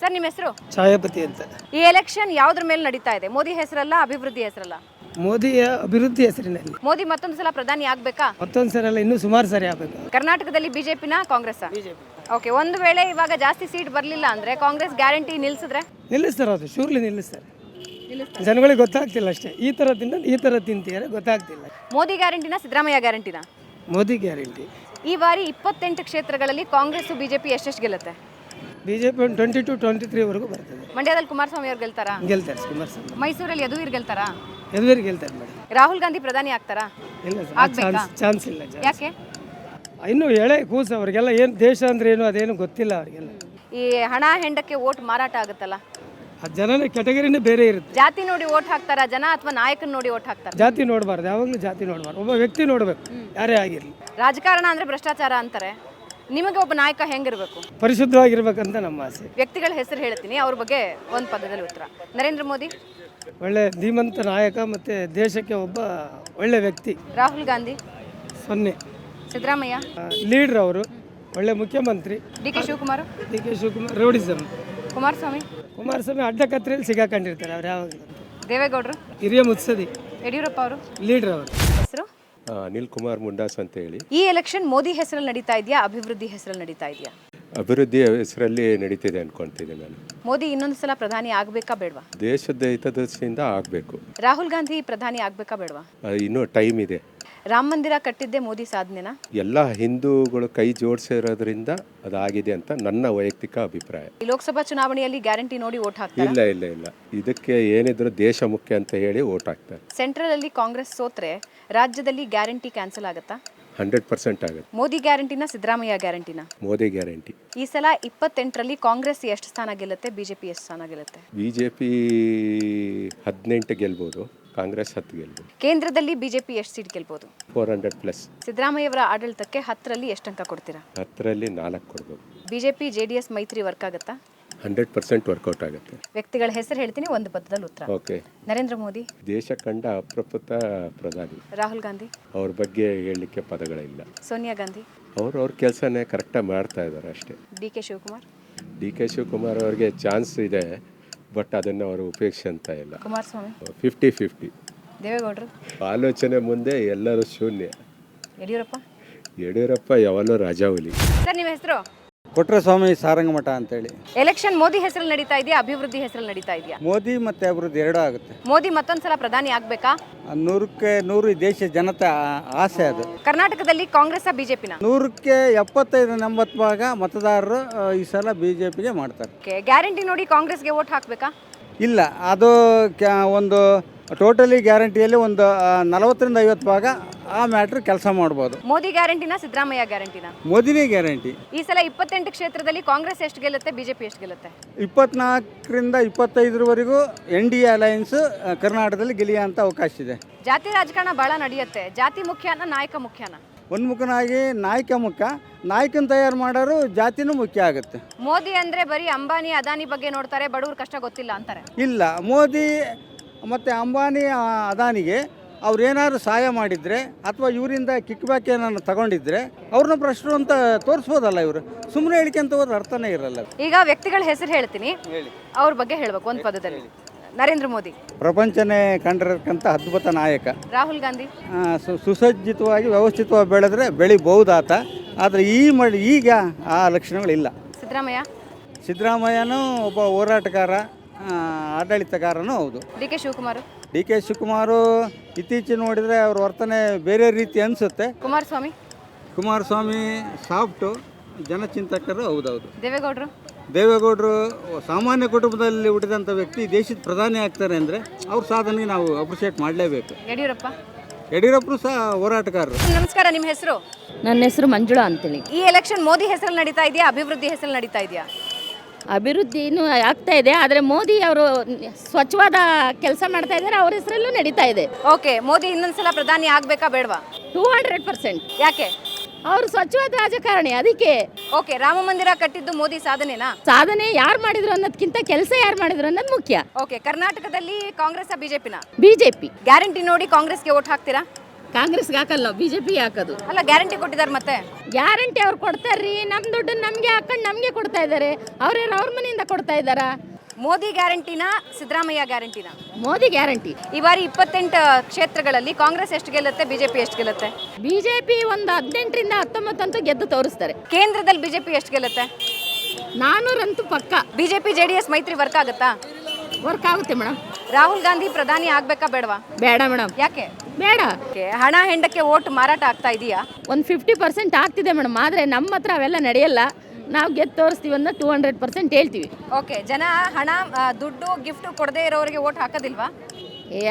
Sir ನಿಮ್ಮ ಹೆಸರು? ಛಾಯಾಪತಿ ಅಂತ. ಈ ಎಲೆಕ್ಷನ್ ಯಾವುದ್ರ ಮೇಲೆ ನಡೀತಾ ಇದೆ? ಮೋದಿ ಹೆಸರಲ್ಲ, ಅಭಿವೃದ್ಧಿ ಹೆಸರಲ್ಲ? ಮೋದಿಯ ಅಭಿವೃದ್ಧಿ ಹೆಸರಿನಲ್ಲಿ. ಮೋದಿ ಮತ್ತೊಂದು ಸಲ ಪ್ರಧಾನಿ ಆಗ್ಬೇಕಾ? ಮತ್ತೊಂದು ಸರಿ ಅಲ್ಲ, ಇನ್ನೂ ಸುಮಾರು ಸರಿ ಆಗಬೇಕು. ಕರ್ನಾಟಕದಲ್ಲಿ ಬಿಜೆಪಿನ ಕಾಂಗ್ರೆಸ್? ಓಕೆ, ಒಂದು ವೇಳೆ ಇವಾಗ ಜಾಸ್ತಿ ಸೀಟ್ ಬರಲಿಲ್ಲ ಅಂದ್ರೆ ಕಾಂಗ್ರೆಸ್ ಗ್ಯಾರಂಟಿ ನಿಲ್ಲಿಸಿದ್ರೆ? ನಿಲ್ಲಿಸ್ತಾರೆ, ಅದು ಶೂರ್ಲಿ ನಿಲ್ಲಿಸ್ತಾರೆ. ಜನಗಳಿಗೆ ಗೊತ್ತಾಗ್ತಿಲ್ಲ ಅಷ್ಟೇ, ಈ ಥರ ತಿಂತಿದ್ದಾರೆ ಗೊತ್ತಾಗ್ತಿಲ್ಲ. ಮೋದಿ ಗ್ಯಾರಂಟಿನ ಸಿದ್ದರಾಮಯ್ಯ ಗ್ಯಾರಂಟಿನ? ಮೋದಿ ಗ್ಯಾರಂಟಿ. ಈ ಬಾರಿ 28 ಕ್ಷೇತ್ರಗಳಲ್ಲಿ ಕಾಂಗ್ರೆಸ್ ಬಿಜೆಪಿ ಎಷ್ಟೆಷ್ಟು ಗೆಲ್ಲುತ್ತೆ? ಬಿಜೆಪಿ ಒಂದು 20 to 23 ವರೆಗೂ ಬರ್ತದೆ. ಮಂಡ್ಯದಲ್ಲಿ ಕುಮಾರಸ್ವಾಮಿ ಅವ್ರು ಗೆಲ್ತಾರಾ? ಗೆಲ್ತಾರೆ ಕುಮಾರಸ್ವಾಮಿ. ಮೈಸೂರಲ್ಲಿ ಯದುವೀರ್ ಗೆಲ್ತಾರಾ? ಎದುರು ಗೆಲ್ತಾರೆ ಮೇಡಮ್. ರಾಹುಲ್ ಗಾಂಧಿ ಪ್ರಧಾನಿ ಆಗ್ತಾರಾ? ಇಲ್ಲ ಸರ್, ಚಾನ್ಸ್ ಇಲ್ಲ. ಯಾಕೆ? ಇನ್ನು ಎಳೆ ಕೂಸು ಅವ್ರಿಗೆಲ್ಲ, ಏನು ದೇಶ ಅಂದ್ರೆ ಏನು ಅದೇನು ಗೊತ್ತಿಲ್ಲ ಅವರಿಗೆಲ್ಲ. ಈ ಹಣ ಹೆಂಡಕ್ಕೆ ವೋಟ್ ಮಾರಾಟ ಆಗುತ್ತಲ್ಲ, ಆ ಜನನ ಕೆಟಗರಿನೇ ಬೇರೆ ಇರುತ್ತೆ. ಜಾತಿ ನೋಡಿ ವೋಟ್ ಹಾಕ್ತಾರ ಜನ ಅಥವಾ ನಾಯಕನ ನೋಡಿ ವೋಟ್ ಹಾಕ್ತಾರ? ಜಾತಿ ನೋಡಬಾರ್ದು, ಯಾವಾಗಲೂ ಜಾತಿ ನೋಡಬಾರ್ದು, ಒಬ್ಬ ವ್ಯಕ್ತಿ ನೋಡಬೇಕು, ಯಾರೇ ಆಗಿರಲಿ. ರಾಜಕಾರಣ ಅಂದ್ರೆ ಭ್ರಷ್ಟಾಚಾರ ಅಂತಾರೆ. ನಿಮಗೆ ಒಬ್ಬ ನಾಯಕ ಹೆಂಗಿರ್ಬೇಕು? ಪರಿಶುದ್ಧವಾಗಿರ್ಬೇಕಂತ ನಮ್ಮ ಆಸೆ. ವ್ಯಕ್ತಿಗಳ ಹೆಸರು ಹೇಳ್ತೀನಿ, ಅವ್ರ ಬಗ್ಗೆ ಒಂದು ಪದದಲ್ಲಿ ಉತ್ತರ. ನರೇಂದ್ರ ಮೋದಿ ಒಳ್ಳೆ ಧೀಮಂತ ನಾಯಕ, ಮತ್ತು ದೇಶಕ್ಕೆ ಒಬ್ಬ ಒಳ್ಳೆ ವ್ಯಕ್ತಿ. ರಾಹುಲ್ ಗಾಂಧಿ 0. ಸಿದ್ದರಾಮಯ್ಯ ಲೀಡ್ರ್ ಅವರು, ಒಳ್ಳೆ ಮುಖ್ಯಮಂತ್ರಿ. ಡಿ ಕೆ ಶಿವಕುಮಾರ್ ರೌಡಿಸಮ್. ಕುಮಾರಸ್ವಾಮಿ ಅಡ್ಡಕತ್ರೆಯಲ್ಲಿ ಸಿಗಾಕೊಂಡಿರ್ತಾರೆ ಅವ್ರು ಯಾವಾಗಲೂ. ದೇವೇಗೌಡರು ಹಿರಿಯ ಮುತ್ಸದಿ. ಯಡಿಯೂರಪ್ಪ ಅವರು ಲೀಡ್ರ್ ಅವರು. ಹೆಸರು? ಅನಿಲ್ ಕುಮಾರ್ ಮುಂಡಾಸ್ ಅಂತ ಹೇಳಿ. ಈ ಎಲೆಕ್ಷನ್ ಮೋದಿ ಹೆಸರಲ್ಲಿ ನಡೀತಾ ಇದೆಯಾ, ಅಭಿವೃದ್ಧಿ ಹೆಸರಲ್ಲಿ ನಡೀತಾ ಇದೆಯಾ? ಅಭಿವೃದ್ಧಿ ಹೆಸರಲ್ಲಿ ನಡೀತಿದೆ ಅನ್ಕೊಂತಿದ್ದೆ ನಾನು. ಮೋದಿ ಇನ್ನೊಂದು ಸಲ ಪ್ರಧಾನಿ ಆಗ್ಬೇಕಾ ಬೇಡವಾ? ದೇಶದ ಹಿತದೃಷ್ಟಿಯಿಂದ ಆಗಬೇಕು. ರಾಹುಲ್ ಗಾಂಧಿ ಪ್ರಧಾನಿ ಆಗ್ಬೇಕಾ ಬೇಡವಾ? ಇನ್ನೂ ಟೈಮ್ ಇದೆ. ರಾಮ ಮಂದಿರ ಕಟ್ಟಿದ್ದೆ ಮೋದಿ ಸಾಧನೆನಾ? ಎಲ್ಲ ಹಿಂದೂಗಳು ಕೈ ಜೋಡಿಸಿರೋದ್ರಿಂದ ಅದಾಗಿದೆ ಅಂತ ನನ್ನ ವೈಯಕ್ತಿಕ ಅಭಿಪ್ರಾಯ. ಈ ಲೋಕಸಭಾ ಚುನಾವಣೆಯಲ್ಲಿ ಗ್ಯಾರಂಟಿ ನೋಡಿ ವೋಟ್ ಹಾಕ್ತಾರೆ? ಇಲ್ಲ, ಇದಕ್ಕೆ ಏನಿದ್ರು ದೇಶ ಮುಖ್ಯ ಅಂತ ಹೇಳಿ ವೋಟ್ ಹಾಕ್ತಾರೆ. ಸೆಂಟ್ರಲ್ ಅಲ್ಲಿ ಕಾಂಗ್ರೆಸ್ ಸೋತ್ರೆ ರಾಜ್ಯದಲ್ಲಿ ಗ್ಯಾರಂಟಿ ಕ್ಯಾನ್ಸಲ್ ಆಗುತ್ತಾ? 100% ಆಗುತ್ತೆ. ಮೋದಿ ಗ್ಯಾರಂಟಿನ ಸಿದ್ದರಾಮಯ್ಯ ಗ್ಯಾರಂಟಿನ? ಮೋದಿ ಗ್ಯಾರಂಟಿ. ಈ ಸಲ 28ರಲ್ಲಿ ಕಾಂಗ್ರೆಸ್ ಎಷ್ಟು ಸ್ಥಾನ ಗೆಲ್ಲುತ್ತೆ, ಬಿಜೆಪಿ ಎಷ್ಟು ಸ್ಥಾನ ಗೆಲ್ಲುತ್ತೆ? ಬಿಜೆಪಿ 18 ಗೆಲ್ಬೋದು, ಕಾಂಗ್ರೆಸ್ 10 ಗೆಲ್ಬೋದು. ಕೇಂದ್ರದಲ್ಲಿ ಬಿಜೆಪಿ ಎಷ್ಟು ಸೀಟ್ ಗೆಲ್ಬಹುದು? 400+. ಸಿದ್ದರಾಮಯ್ಯ ಅವರ ಆಡಳಿತಕ್ಕೆ 10ರಲ್ಲಿ ಎಷ್ಟು ಅಂಕ ಕೊಡ್ತೀರಾ? 10ರಲ್ಲಿ 4 ಕೊಡ್ಬೋದು. ಬಿಜೆಪಿ ಜೆಡಿಎಸ್ ಮೈತ್ರಿ ವರ್ಕ್ ಆಗುತ್ತಾ? 100% ವರ್ಕೌಟ್ ಆಗುತ್ತೆ. ವ್ಯಕ್ತಿಗಳ ಹೆಸರು ಹೇಳ್ತೀನಿ, ಒಂದು ಪದದಲ್ಲಿ ಉತ್ತರ. ಓಕೆ. ನರೇಂದ್ರ ಮೋದಿ ದೇಶ ಕಂಡ ಅಪ್ರಪುತ ಪ್ರಧಾನಿ. ರಾಹುಲ್ ಗಾಂಧಿ ಅವ್ರ ಬಗ್ಗೆ ಹೇಳಲಿಕ್ಕೆ ಪದಗಳಿಲ್ಲ. ಸೋನಿಯಾ ಗಾಂಧಿ ಅವ್ರ ಕೆಲಸನೇ ಕರೆಕ್ಟಾಗಿ ಮಾಡ್ತಾ ಇದ್ದಾರೆ ಅಷ್ಟೇ. ಡಿ ಕೆ ಶಿವಕುಮಾರ್? ಡಿ ಕೆ ಶಿವಕುಮಾರ್ ಅವ್ರಿಗೆ ಚಾನ್ಸ್ ಇದೆ, ಬಟ್ ಅದನ್ನು ಅವರು ಉಪೇಕ್ಷಿಸ್ತಾ ಇಲ್ಲ. ಕುಮಾರಸ್ವಾಮಿ? 50-50. ದೇವೇಗೌಡರು? ಆಲೋಚನೆ ಮುಂದೆ ಎಲ್ಲರೂ ಶೂನ್ಯ. ಯಡಿಯೂರಪ್ಪ ಯಾವಲ್ಲೂ ರಾಜಾವಲಿ. ಸರ್ ನಿಮ್ಮ ಹೆಸರು? ಕೊಟ್ರಸ್ವಾಮಿ ಸಾರಂಗಮಠ ಅಂತೇಳಿ. ಎಲೆಕ್ಷನ್ ಮೋದಿ ಹೆಸರಲ್ಲಿ ನಡೀತಾ ಇದೆಯಾ, ಅಭಿವೃದ್ಧಿ ಹೆಸರಲ್ಲಿ ನಡೀತಾ ಇದೆಯಾ? ಮೋದಿ ಮತ್ತು ಅಭಿವೃದ್ಧಿ ಎರಡೂ ಆಗುತ್ತೆ. ಮೋದಿ ಮತ್ತೊಂದ್ಸಲ ಪ್ರಧಾನಿ ಆಗ್ಬೇಕಾ? 100ಕ್ಕೆ 100 ಈ ದೇಶ ಜನತೆ ಆಸೆ ಅದು. ಕರ್ನಾಟಕದಲ್ಲಿ ಕಾಂಗ್ರೆಸ್ ಬಿಜೆಪಿನ? 100ಕ್ಕೆ 75-80 ಭಾಗ ಮತದಾರರು ಈ ಸಲ ಬಿಜೆಪಿಗೆ ಮಾಡ್ತಾರೆ. ಗ್ಯಾರಂಟಿ ನೋಡಿ ಕಾಂಗ್ರೆಸ್ಗೆ ವೋಟ್ ಹಾಕ್ಬೇಕಾ? ಇಲ್ಲ, ಅದು ಒಂದು ಟೋಟಲಿ ಗ್ಯಾರಂಟಿಯಲ್ಲಿ ಒಂದು 40-50 ಭಾಗ ಆ ಮ್ಯಾಟ್ರ್ ಕೆಲಸ ಮಾಡ್ಬೋದು. ಮೋದಿ ಗ್ಯಾರಂಟಿನ ಸಿದ್ದರಾಮಯ್ಯ ಗ್ಯಾರಂಟಿನ? ಮೋದಿನೇ ಗ್ಯಾರಂಟಿ. ಈ ಸಲ 28 ಕ್ಷೇತ್ರದಲ್ಲಿ ಕಾಂಗ್ರೆಸ್ ಎಷ್ಟು ಗೆಲ್ಲುತ್ತೆ, ಬಿಜೆಪಿ ಎಷ್ಟು ಗೆಲ್ಲುತ್ತೆ? 24ರಿಂದ 25ವರೆಗೂ NDA ಅಲಯನ್ಸ್ ಕರ್ನಾಟಕದಲ್ಲಿ ಗೆಲ್ಲಿಯುವಂಥ ಅವಕಾಶ ಇದೆ. ಜಾತಿ ರಾಜಕಾರಣ ಬಹಳ ನಡೆಯುತ್ತೆ. ಜಾತಿ ಮುಖ್ಯನ, ನಾಯಕ ಮುಖ್ಯನ? ಉನ್ಮುಖನಾಗಿ ನಾಯಕ ಮುಖ್ಯ, ನಾಯಕನ ತಯಾರು ಮಾಡೋರು ಜಾತಿನೂ ಮುಖ್ಯ ಆಗುತ್ತೆ. ಮೋದಿ ಅಂದ್ರೆ ಬರೀ ಅಂಬಾನಿ ಅದಾನಿ ಬಗ್ಗೆ ನೋಡ್ತಾರೆ, ಬಡವ್ರ ಕಷ್ಟ ಗೊತ್ತಿಲ್ಲ ಅಂತಾರೆ. ಇಲ್ಲ, ಮೋದಿ ಮತ್ತು ಅಂಬಾನಿ ಅದಾನಿಗೆ ಅವ್ರು ಏನಾದ್ರು ಸಹಾಯ ಮಾಡಿದರೆ ಅಥವಾ ಇವರಿಂದ ಕಿಕ್ ಬ್ಯಾಕ್ ಏನಾದ್ರು ತಗೊಂಡಿದ್ರೆ ಅವ್ರನ್ನ ಭ್ರಷ್ಟರು ಅಂತ ತೋರಿಸ್ಬೋದಲ್ಲ. ಇವರು ಸುಮ್ಮನೆ ಹೇಳಿಕೆಂತ ಹೋದ್ರೆ ಅರ್ಥನೇ ಇರಲ್ಲ. ಈಗ ವ್ಯಕ್ತಿಗಳ ಹೆಸರು ಹೇಳ್ತೀನಿ, ಅವ್ರ ಬಗ್ಗೆ ಹೇಳ್ಬೇಕು ಒಂದು ಪದದಲ್ಲಿ. ನರೇಂದ್ರ ಮೋದಿ ಪ್ರಪಂಚನೇ ಕಂಡಿರತಕ್ಕಂಥ ಅದ್ಭುತ ನಾಯಕ. ರಾಹುಲ್ ಗಾಂಧಿ ಸುಸಜ್ಜಿತವಾಗಿ ವ್ಯವಸ್ಥಿತವಾಗಿ ಬೆಳಿಬಹುದಾತ, ಆದರೆ ಈಗ ಆ ಲಕ್ಷಣಗಳಿಲ್ಲ. ಸಿದ್ದರಾಮಯ್ಯನೂ ಒಬ್ಬ ಹೋರಾಟಗಾರ, ಆಡಳಿತಗಾರನೂ ಹೌದು. D K Shivakumar? D K Shivakumar ಇತ್ತೀಚೆಗೆ ನೋಡಿದರೆ ಅವ್ರ ವರ್ತನೆ ಬೇರೆ ರೀತಿ ಅನಿಸುತ್ತೆ. ಕುಮಾರಸ್ವಾಮಿ ಸಾಫ್ಟು ಜನಚಿಂತಕರು, ಹೌದೌದು. ದೇವೇಗೌಡರು ಸಾಮಾನ್ಯ ಕುಟುಂಬದಲ್ಲಿ ಹುಟ್ಟಿದಂಥ ವ್ಯಕ್ತಿ ದೇಶದ ಪ್ರಧಾನಿ ಆಗ್ತಾರೆ ಅಂದರೆ ಅವ್ರ ಸಾಧನೆಗೆ ನಾವು ಅಪ್ರಿಷಿಯೇಟ್ ಮಾಡಲೇಬೇಕು. ಯಡಿಯೂರಪ್ಪರು ಸಹ ಹೋರಾಟಗಾರರು. ನಮಸ್ಕಾರ, ನಿಮ್ಮ ಹೆಸರು? ನನ್ನ ಹೆಸರು ಮಂಜುಳಾ ಅಂತೇಳಿ. ಈ ಎಲೆಕ್ಷನ್ ಮೋದಿ ಹೆಸರಲ್ಲಿ ನಡೀತಾ ಇದೆಯಾ, ಅಭಿವೃದ್ಧಿ ಹೆಸರಲ್ಲಿ ನಡೀತಾ ಇದೆಯಾ? ಅಭಿವೃದ್ಧಿನೂ ಆಗ್ತಾ ಇದೆ, ಆದರೆ ಮೋದಿ ಅವರು ಸ್ವಚ್ಛವಾದ ಕೆಲಸ ಮಾಡ್ತಾ ಇದ್ದಾರೆ, ಅವ್ರ ಹೆಸರಲ್ಲೂ ನಡೀತಾ ಇದೆ. ಓಕೆ, ಮೋದಿ ಇನ್ನೊಂದ್ಸಲ ಪ್ರಧಾನಿ ಆಗ್ಬೇಕಾ ಬೇಡವಾ? 200%. ಯಾಕೆ? ಅವರು ಸ್ವಚ್ಛವಾದ ರಾಜಕಾರಣಿ, ಅದಕ್ಕೆ. ಓಕೆ, ರಾಮ ಮಂದಿರ ಕಟ್ಟಿದ್ದು ಮೋದಿ ಸಾಧನೆನಾ? ಸಾಧನೆ ಯಾರು ಮಾಡಿದ್ರು ಅನ್ನೋದಕ್ಕಿಂತ ಕೆಲಸ ಯಾರು ಮಾಡಿದ್ರು ಅನ್ನೋದು ಮುಖ್ಯ. ಓಕೆ, ಕರ್ನಾಟಕದಲ್ಲಿ ಕಾಂಗ್ರೆಸ್ ಬಿಜೆಪಿನ? ಬಿಜೆಪಿ. ಗ್ಯಾರಂಟಿ ನೋಡಿ ಕಾಂಗ್ರೆಸ್ಗೆ ವೋಟ್ ಹಾಕ್ತೀರಾ? ಕಾಂಗ್ರೆಸ್ಗೆ ಹಾಕಲ್ಲ ನಾವು, BJPಗೆ ಹಾಕೋದು. ಅಲ್ಲ ಗ್ಯಾರಂಟಿ ಕೊಟ್ಟಿದ್ದಾರೆ ಮತ್ತೆ. ಗ್ಯಾರಂಟಿ ಅವ್ರು ಕೊಡ್ತಾರ್ರಿ, ನಮ್ಮ ದುಡ್ಡನ್ನ ನಮಗೆ ಹಾಕೊಂಡು ನಮಗೆ ಕೊಡ್ತಾ ಇದ್ದಾರೆ. ಅವ್ರ ಮನೆಯಿಂದ ಕೊಡ್ತಾ ಇದ್ದಾರಾ? ಮೋದಿ ಗ್ಯಾರಂಟಿನ ಸಿದ್ದರಾಮಯ್ಯ ಗ್ಯಾರಂಟಿನ? ಮೋದಿ ಗ್ಯಾರಂಟಿ. ಈ ಬಾರಿ 28 ಕ್ಷೇತ್ರಗಳಲ್ಲಿ ಕಾಂಗ್ರೆಸ್ ಎಷ್ಟು ಗೆಲ್ಲುತ್ತೆ, ಬಿಜೆಪಿ ಎಷ್ಟು ಗೆಲ್ಲುತ್ತೆ? BJP ಒಂದು 18ರಿಂದ 19 ಅಂತೂ ಗೆದ್ದು ತೋರಿಸ್ತಾರೆ. ಕೇಂದ್ರದಲ್ಲಿ ಬಿಜೆಪಿ ಎಷ್ಟು ಗೆಲ್ಲುತ್ತೆ? 400 ಅಂತೂ ಪಕ್ಕ. ಬಿಜೆಪಿ JDS ಮೈತ್ರಿ ವರ್ಕ್ ಆಗುತ್ತಾ? ವರ್ಕ್ ಆಗುತ್ತೆ ಮೇಡಮ್. ರಾಹುಲ್ ಗಾಂಧಿ ಪ್ರಧಾನಿ ಆಗ್ಬೇಕಾ ಬೇಡವಾ? ಬೇಡ ಮೇಡಮ್. ಯಾಕೆ ಬೇಡ? ಹಣ ಹೆಂಡಕ್ಕೆ ಓಟ್ ಮಾರಾಟ ಆಗ್ತಾ ಇದೆಯಾ? ಒಂದು 50% ಆಗ್ತಿದೆ ಮೇಡಮ್. ಆದರೆ ನಮ್ಮ ಹತ್ರ ಅವೆಲ್ಲ ನಡೆಯಲ್ಲ. ನಾವು ಗೆದ್ದು ತೋರಿಸ್ತೀವಿ ಅಂತ 200% ಹೇಳ್ತೀವಿ. ಓಕೆ, ಜನ ಹಣ ದುಡ್ಡು ಗಿಫ್ಟ್ ಕೊಡದೇ ಇರೋರಿಗೆ ಓಟ್ ಹಾಕೋದಿಲ್ವಾ?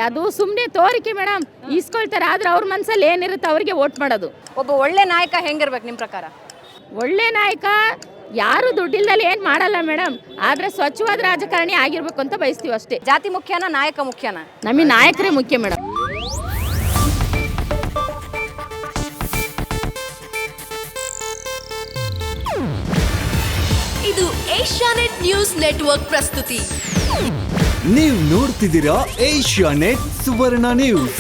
ಅದು ಸುಮ್ಮನೆ ತೋರಿಕೆ ಮೇಡಮ್. ಇಸ್ಕೊಳ್ತಾರೆ, ಆದರೆ ಅವ್ರ ಮನಸ್ಸಲ್ಲಿ ಏನಿರುತ್ತೆ ಅವ್ರಿಗೆ ವೋಟ್ ಮಾಡೋದು. ಒಬ್ಬ ಒಳ್ಳೆ ನಾಯಕ ಹೆಂಗಿರ್ಬೇಕು ನಿಮ್ಮ ಪ್ರಕಾರ? ಒಳ್ಳೆ ನಾಯಕ ಯಾರು ದುಡ್ಡಿಲ್ದಲ್ಲಿ ಏನು ಮಾಡಲ್ಲ ಮೇಡಮ್. ಆದರೆ ಸ್ವಚ್ಛವಾದ ರಾಜಕಾರಣಿ ಆಗಿರ್ಬೇಕು ಅಂತ ಬಯಸ್ತೀವಿ ಅಷ್ಟೇ. ಜಾತಿ ಮುಖ್ಯನಾ, ನಾಯಕ ಮುಖ್ಯನಾ? ನಮಗೆ ನಾಯಕರೇ ಮುಖ್ಯ ಮೇಡಮ್. ಇದು ಏಷ್ಯಾನೆಟ್ ನ್ಯೂಸ್ ನೆಟ್ವರ್ಕ್ ಪ್ರಸ್ತುತಿ. ನೀವು ನೋಡ್ತಿದ್ದೀರಾ ಏಷ್ಯಾನೆಟ್ ಸುವರ್ಣ ನ್ಯೂಸ್.